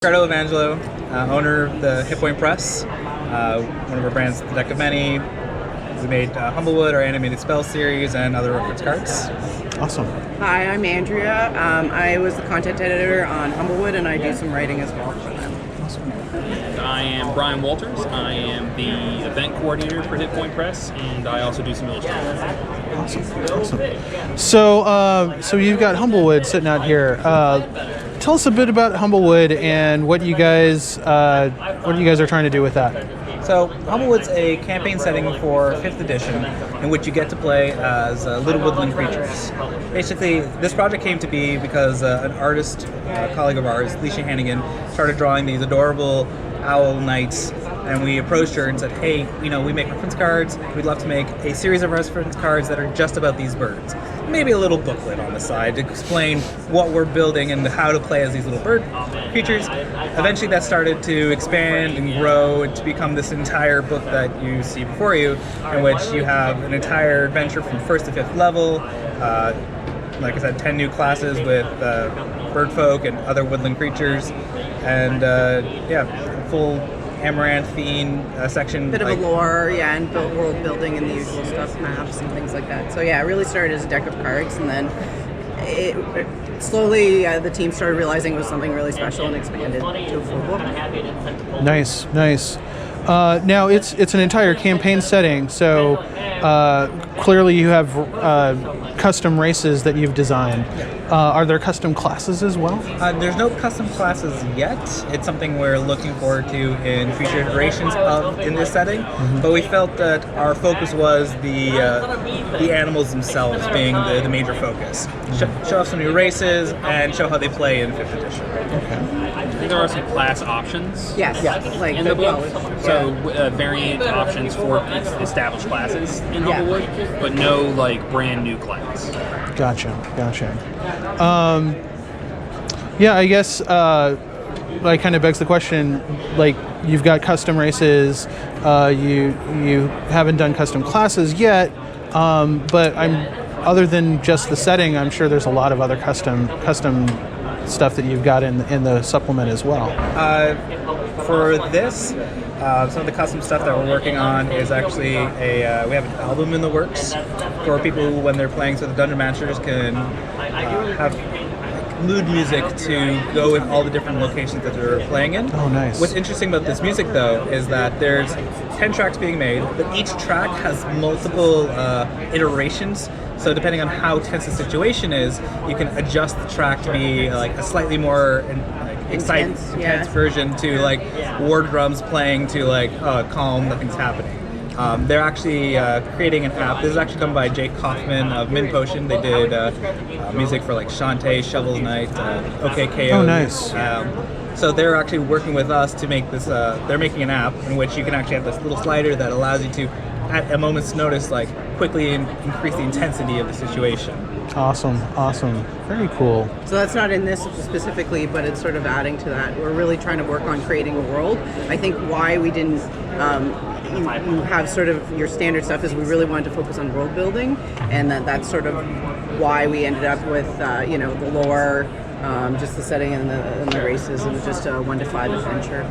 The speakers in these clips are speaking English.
Ricardo Evangelo, owner of the Hit Point Press. One of our brands, The Deck of Many. We made Humblewood, our animated spell series, and other reference cards. Awesome. Hi, I'm Andrea. I was the content editor on Humblewood, and I do some writing as well for them. Awesome. I am Brian Walters. I am the event coordinator for Hit Point Press, and I also do some illustration. Awesome. So you've got Humblewood sitting out here. Tell us a bit about Humblewood and what you guys are trying to do with that. So Humblewood's a campaign setting for 5th edition in which you get to play as little woodland creatures. Basically, this project came to be because an artist, colleague of ours, Leisha Hannigan, started drawing these adorable owl knights, and we approached her and said, hey, we make reference cards. We'd love to make a series of reference cards that are just about these birds. Maybe a little booklet on the side to explain what we're building and how to play as these little bird creatures. Eventually that started to expand and grow to become this entire book that you see before you, in which you have an entire adventure from 1st to 5th level. Like I said, 10 new classes with bird folk and other woodland creatures. And full amaranthine section. Bit of a lore, and world building and the usual stuff, maps and things like that. So it really started as a deck of cards, and then it slowly the team started realizing it was something really special and expanded to a full book. Nice. Now it's an entire campaign setting, so clearly you have custom races that you've designed. Are there custom classes as well? There's no custom classes yet. It's something we're looking forward to in future iterations in this setting. Mm-hmm. But we felt that our focus was the animals themselves being the major focus. Show off some new races and show how they play in 5th edition. Okay. I think there are some class options. Yes. Like in the book. So variant options for established classes in Humblewood, but no brand new class. Gotcha. I guess that kind of begs the question. You've got custom races. You haven't done custom classes yet, but other than just the setting, I'm sure there's a lot of other custom stuff that you've got in the supplement as well. For this, some of the custom stuff that we're working on is actually we have an album in the works for people who, when they're playing, so the Dungeon Masters can have mood music to go with all the different locations that they're playing in. Oh, nice. What's interesting about this music, though, is that there's 10 tracks being made, but each track has multiple iterations. So depending on how tense the situation is, you can adjust the track to be a slightly more exciting, intense version, to war drums playing to calm, nothing's happening. They're actually creating an app. This is actually done by Jake Kaufman of Min Potion. They did music for Shantae, Shovel's Night, OKKO. Oh, nice. So they're actually working with us to make this. They're making an app in which you can actually have this little slider that allows you to, at a moment's notice, quickly increase the intensity of the situation. Awesome. Very cool. So that's not in this specifically, but it's sort of adding to that. We're really trying to work on creating a world. I think why we didn't you have sort of your standard stuff is we really wanted to focus on world building, and that's sort of why we ended up with the lore, just the setting and the races. It was just a 1 to 5 adventure.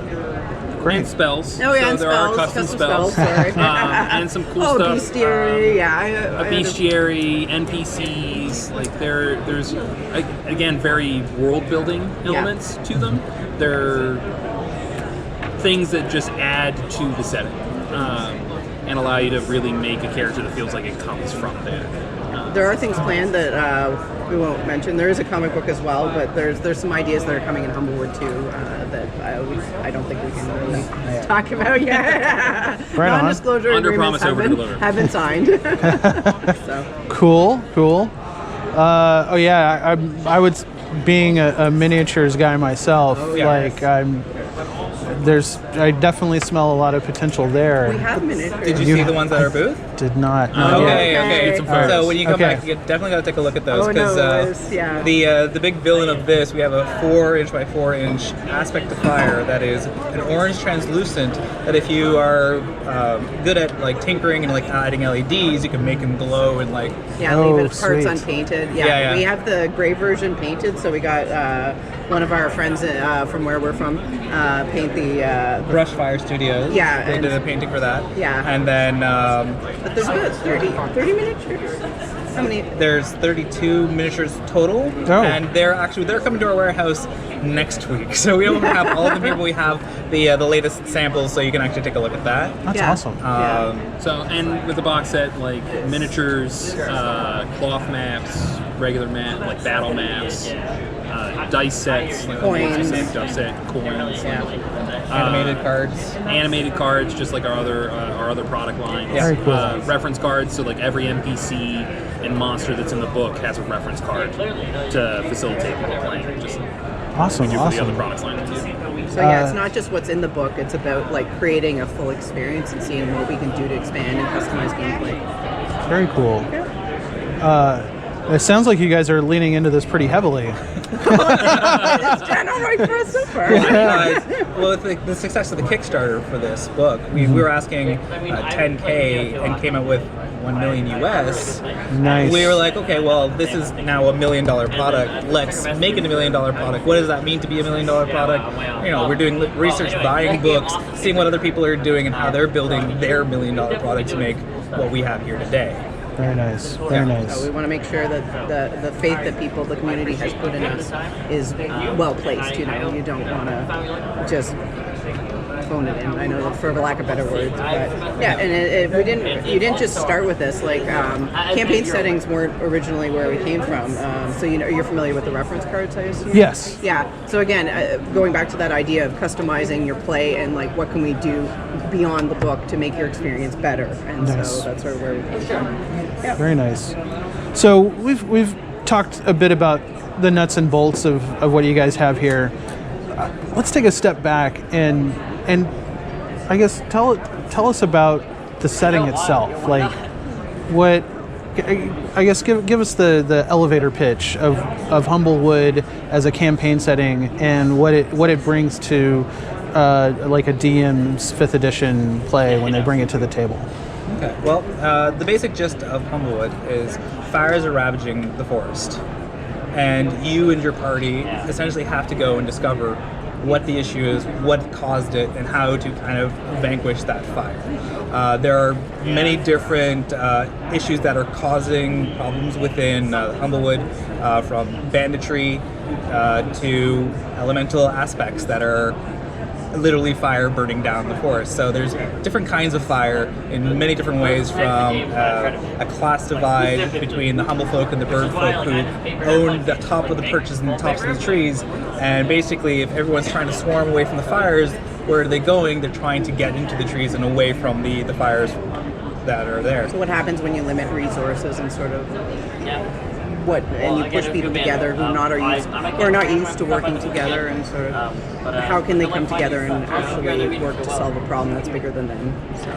Great. And spells. Oh, yeah, so and there spells, are custom spells. sorry. And some cool stuff. Bestiary, a bestiary, NPCs. There's again very world building elements to them. They're things that just add to the setting and allow you to really make a character that feels like it comes from there. There are things planned that we won't mention. There is a comic book as well, but there's some ideas that are coming in Humblewood too that I don't think we can really talk about yet. Right on. Non-disclosure agreements have been signed. So. Cool. I would, being a miniatures guy myself, I definitely smell a lot of potential there. We have miniatures. Did you see the ones at our booth? Did not. Not yet. Okay. Get some photos. So when you come Okay. back, you definitely got to take a look at those Oh, because yeah. the big villain of this, we have a 4" by 4" aspect of fire that is an orange translucent. That if you are good at like tinkering and like adding LEDs, you can make them glow and like. Yeah, Oh, leave it parts sweet. unpainted. Yeah, Yeah. we have the gray version painted, so we got one of our friends from where we're from paint the. Brush Fire Studios. Yeah, they and- did a painting for that. Yeah. And then But there's good 30 miniatures. How many? there's 32 miniatures total, Oh. and they're coming to our warehouse next week. So we don't have all of them here, but we have the latest samples, so you can actually take a look at that. That's Yeah. awesome. Yeah. So, and with the box set, like miniatures, cloth maps, regular map, like battle maps, dice sets, like Coins. dice set, coins, Yeah. Animated cards. animated cards, just like our other product lines. Yeah. Very cool. Reference cards, so like every NPC and monster that's in the book has a reference card to facilitate people playing. Just Awesome. do for the other Awesome. products line too. So yeah, it's not just what's in the book. It's about like creating a full experience and seeing what we can do to expand and customize gameplay. Very cool. It sounds like you guys are leaning into this pretty heavily. It's general right for us so far. Well, with the success of the Kickstarter for this book, we were asking $10K and came up with $1 million US. Nice. We were like, okay, well, this is now $1 million product. Let's make it $1 million product. What does that mean to be $1 million product? You know, we're doing research, buying books, seeing what other people are doing and how they're building their $1 million product to make what we have here today. Very nice. Very nice. So we want to make sure that the faith that people, the community has put in us is well placed. You know, you don't want to just phone it in. I know, for lack of better words, but yeah. And you didn't just start with this. Like campaign settings weren't originally where we came from. So you know, you're familiar with the reference cards, I assume. Yes. Yeah. So again, going back to that idea of customizing your play and like what can we do beyond the book to make your experience better, and Nice. so that's sort of where we came from. Yeah. Very nice. So we've talked a bit about the nuts and bolts of what you guys have here. Let's take a step back and I guess tell us about the setting itself. Like what I guess give us the elevator pitch of Humblewood as a campaign setting and what it brings to like a DM's 5th edition play when they bring it to the table. Okay. Well, the basic gist of Humblewood is fires are ravaging the forest, and you and your party essentially have to go and discover what the issue is, what caused it, and how to kind of vanquish that fire. There are many different issues that are causing problems within Humblewood, from banditry to elemental aspects that are literally fire burning down the forest. So there's different kinds of fire in many different ways, from a class divide between the humble folk and the bird folk who own the top of the perches and the tops of the trees. And basically, if everyone's trying to swarm away from the fires, where are they going? They're trying to get into the trees and away from the fires that are there. So what happens when you limit resources and sort of and you push people together who are not used to working together, and sort of how can they come together and actually work to solve a problem that's bigger than them? So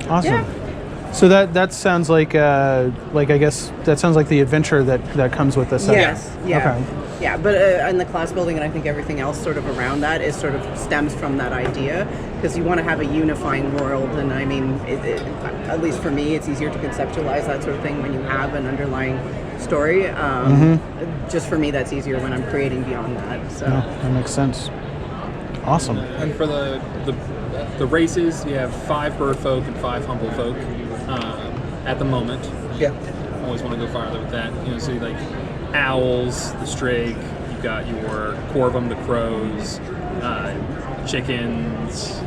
Awesome. yeah. So that sounds like I guess that sounds like the adventure that comes with this. Yes. Yeah. Okay. Yeah, but and the class building and I think everything else sort of around that is sort of stems from that idea, because you want to have a unifying world, and I mean, at least for me, it's easier to conceptualize that sort of thing when you have an underlying story. Just for me, that's easier when I'm creating beyond that. So Yeah, that makes sense. Awesome. And for the races, you have 5 bird folk and 5 humble folk at the moment. Yeah. Always want to go farther with that. You know, so you like owls, the strake. You've got your corvum, the crows, chickens.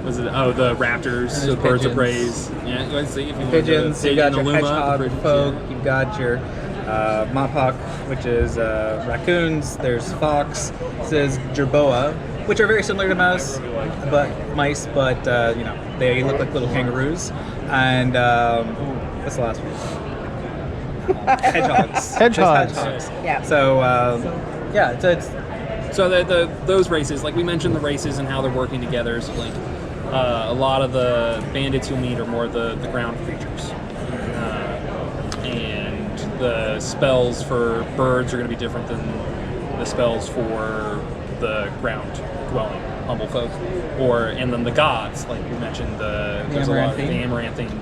The raptors, the birds of prey. Yeah, you guys see if you want Pigeons, to you've got your Luma, hedgehog pigeons, folk, yeah. you've got your mopok, which is raccoons, there's fox, there's jerboa, which are very similar to mice, but you know, they look like little kangaroos. And what's the last one? Hedgehogs. Hedgehogs. Just hedgehogs. Yeah. So yeah, it's So those races, like we mentioned, the races and how they're working together. So like a lot of the bandits you'll meet are more the ground creatures, and the spells for birds are going to be different than the spells for the ground dwelling humble folk, and then the gods, like you mentioned, there's a lot of the amaranthine.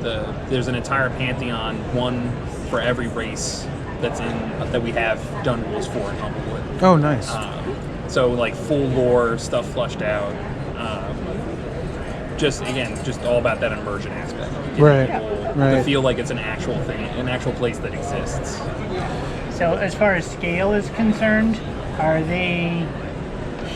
There's an entire pantheon, one for every race that we have done rules for in Humblewood. Oh, nice. So like full lore stuff flushed out. Just all about that immersion aspect. Right. To feel like it's an actual thing, an actual place that exists. So as far as scale is concerned, are they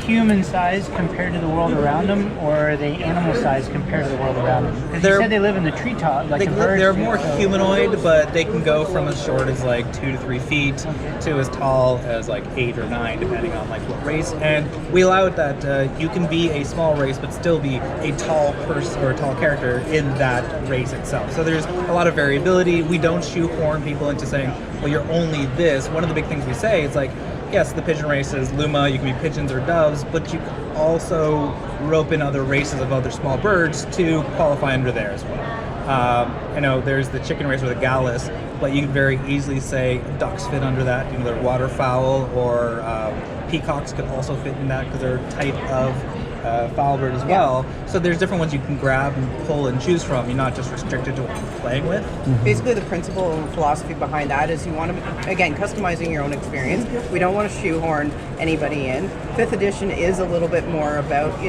human size compared to the world around them, or are they animal size compared to the world around them? Because you said they live in the treetop, like the birds. They're more humanoid, but they can go from as short as like 2 to 3 feet to as tall as like 8 or 9, depending on like what race. And we allow it that you can be a small race, but still be a tall person or a tall character in that race itself. So there's a lot of variability. We don't shoehorn people into saying, well, you're only this. One of the big things we say is like, yes, the pigeon race is Luma, you can be pigeons or doves, but you can also rope in other races of other small birds to qualify under there as well. I know there's the chicken race or the gallus, but you can very easily say ducks fit under that, they're waterfowl, or peacocks could also fit in that because they're a type of fowl bird as well. So there's different ones you can grab and pull and choose from. You're not just restricted to what you're playing with. Basically, the principle and philosophy behind that is you want to, again, customizing your own experience. We don't want to shoehorn anybody in. 5th edition is a little bit more about,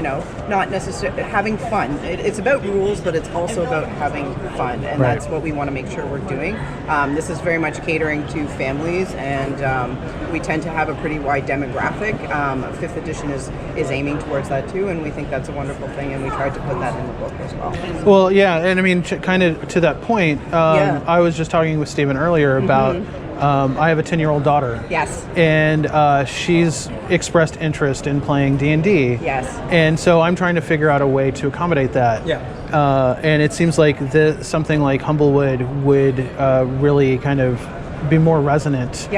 not necessarily having fun. It's about rules, but it's also about having fun, and that's what we want to make sure we're doing. This is very much catering to families, and we tend to have a pretty wide demographic. 5th edition is aiming towards that too, and we think that's a wonderful thing, and we tried to put that in the book as well. Well, yeah, and I mean, kind of to that point, I was just talking with Stephen earlier about I have a 10-year-old daughter. Yes. And she's expressed interest in playing D&D. Yes. And so I'm trying to figure out a way to accommodate that. Yeah. And it seems like something like Humblewood would really kind of be more resonant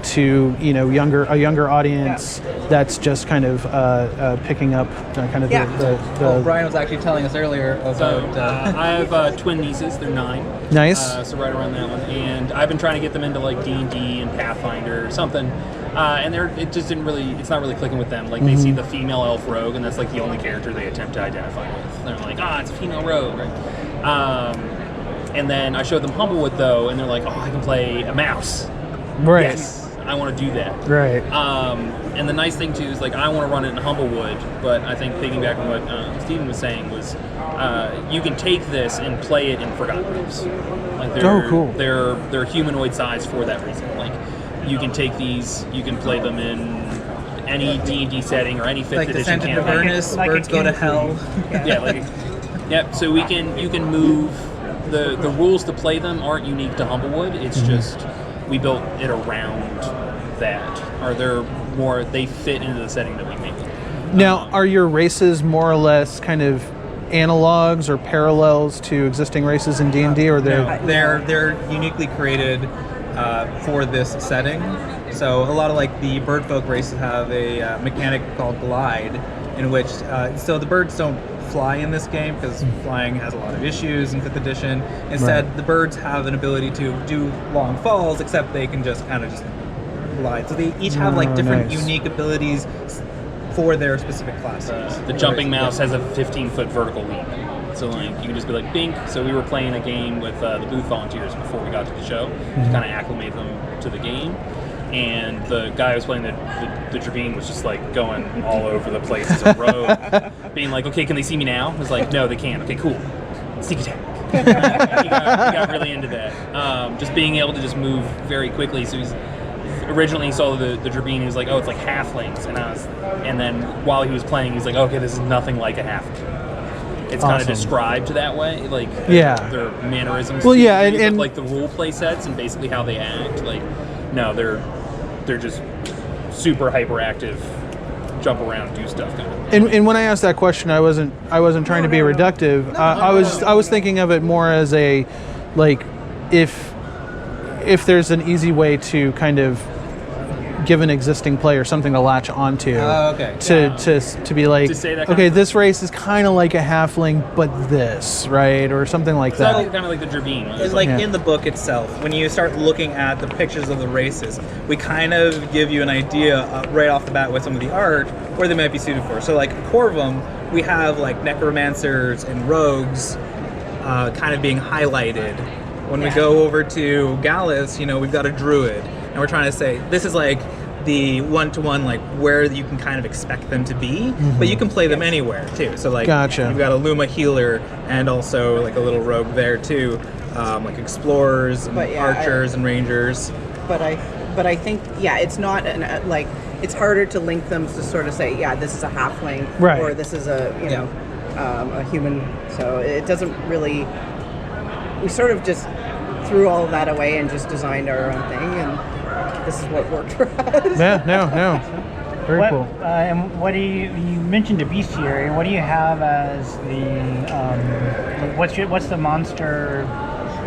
to a younger audience that's just kind of picking up kind of the Brian was actually telling us earlier about I have twin nieces. They're 9. Nice. So right around that one, and I've been trying to get them into like D&D and Pathfinder or something, and it's not really clicking with them. Like they see the female elf rogue, and that's like the only character they attempt to identify with. They're like, it's a female rogue, right? And then I showed them Humblewood though, and they're like, I can play a mouse. Right. Yes, I want to do that. Right. And the nice thing too is like I want to run it in Humblewood, but I think piggyback on what Stephen was saying was you can take this and play it in Forgotten Realms. Like cool. They're humanoid size for that reason. Like you can take these, you can play them in any D&D setting or any 5th edition campaign. campaign. Avernus, birds go to hell. So you can move. The rules to play them aren't unique to Humblewood. It's just we built it around that. Or they fit into the setting that we make them. Now, are your races more or less kind of analogs or parallels to existing races in D&D, or they're uniquely created for this setting. So a lot of like the bird folk races have a mechanic called glide, in which so the birds don't fly in this game because flying has a lot of issues in 5th edition. Instead, the birds have an ability to do long falls, except they can just kind of just glide. So they each have like different unique abilities for their specific classes. The jumping mouse has a 15-foot vertical leap. So like you can just be like bink. So we were playing a game with the booth volunteers before we got to the show to kind of acclimate them to the game. And the guy who was playing the Tribune was just like going all over the place as a rogue, being like, okay, can they see me now? I was like, no, they can't. Okay, cool. Sneak attack. he got really into that. Just being able to just move very quickly. So originally he saw the Tribune, he was like, it's like halflings. And then while he was playing, he's like, okay, this is nothing like a halfling. It's kind of described that way, like their mannerisms. Well, yeah, and like the role play sets and basically how they act. Like, no, they're just super hyperactive, jump around, do stuff kind of. And when I asked that question, I wasn't trying to be reductive. I was thinking of it more as a, like, if there's an easy way to kind of give an existing player something to latch onto. Okay. To be like, To say that okay, kind of this race is kind of like a halfling, but this, right, or something like that. Kind of like the Dravine. It's like Yeah. in the book itself, when you start looking at the pictures of the races, we kind of give you an idea right off the bat with some of the art where they might be suited for. So like Corvum, we have like necromancers and rogues kind of being highlighted. When we go over to Gallus, we've got a druid, and we're trying to say this is like the one-to-one, like where you can kind of expect them to be, but you can play them anywhere too. So like, Gotcha. you've got a Luma healer and also like a little rogue there too, like explorers and But yeah, archers and rangers. But I think it's not like it's harder to link them to sort of say this is a halfling Right. or this is a a human. So it doesn't really. We sort of just threw all of that away and just designed our own thing, and this is what worked for us. Yeah, no. Very What, cool. and what do you mentioned a bestiary? What do you have as the what's the monster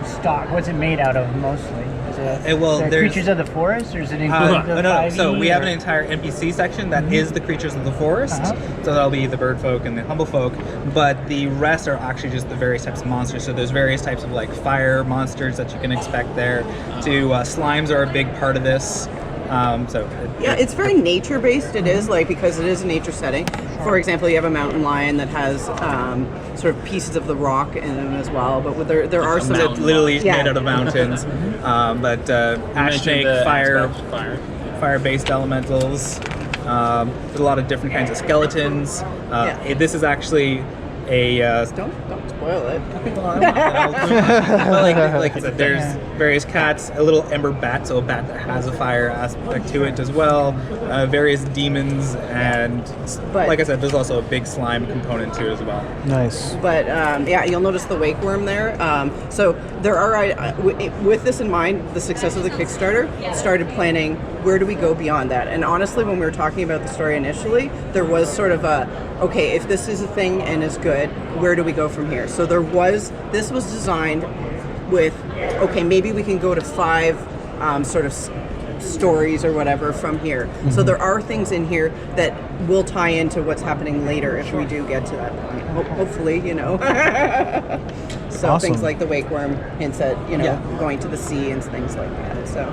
stock? What's it made out of mostly? Is it the there's- creatures of the forest, or is it include the no. 5e, So we have or- an entire NPC section that is the creatures of the forest. So that'll be the bird folk and the humble folk. But the rest are actually just the various types of monsters. So there's various types of like fire monsters that you can expect there. Slimes are a big part of this. It's very nature based. It is like because it is a nature setting. For example, you have a mountain lion that has sort of pieces of the rock in them as well. But there are some It's literally Yeah. made out of mountains. Ash snake, fire-based elementals. There's a lot of different kinds of skeletons. This is actually a Don't spoil it. well, like I said, there's various cats, a little ember bat, so a bat that has a fire aspect to it as well, various demons, and But- like I said, there's also a big slime component to it as well. Nice. But you'll notice the wake worm there. So there are, with this in mind, the success of the Kickstarter, started planning where do we go beyond that. And honestly, when we were talking about the story initially, there was sort of okay, if this is a thing and is good, where do we go from here? So this was designed with, okay, maybe we can go to 5 sort of stories or whatever from here. So there are things in here that will tie into what's happening later if we do get to that point. Hopefully, So Awesome. things like the wake worm hints at, going to the sea and things like that. So,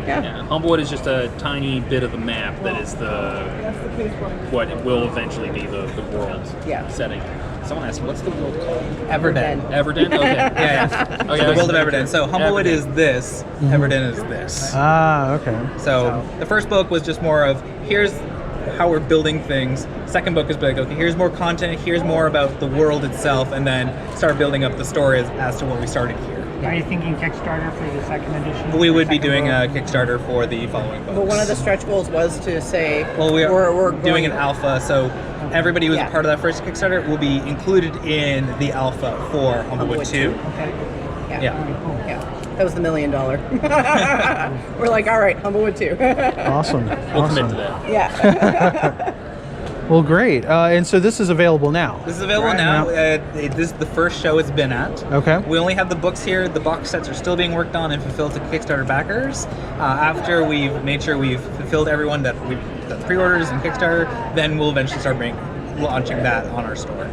Yeah, Humblewood is just a tiny bit of the map that is what it will eventually be the world setting. Someone asked, what's the world called? Everden. Everden? Okay. Yeah. Okay, So the world of that's- Everden. So Humblewood Everden. is this, Everden is this. Okay. So the first book was just more of here's how we're building things. Second book is like, okay, here's more content, here's more about the world itself, and then start building up the story as to what we started here. Are you thinking Kickstarter for the second edition? We would be Second doing book? a Kickstarter for the following books. but one of the stretch goals was to say, Well, we're doing going- an alpha, so everybody who was a part of that first Kickstarter will be included in the alpha for Humblewood 2. Okay. Yeah. Yeah. That was the $1 million. We're like, all right, Humblewood 2. Awesome. We'll awesome. commit to that. Yeah. Well, great. And so this is available now. This is available now. This is the first show it's been at. Okay. We only have the books here. The box sets are still being worked on and fulfilled to Kickstarter backers. After we've made sure we've fulfilled everyone that pre-orders and Kickstarter, then we'll eventually start launching that on our store.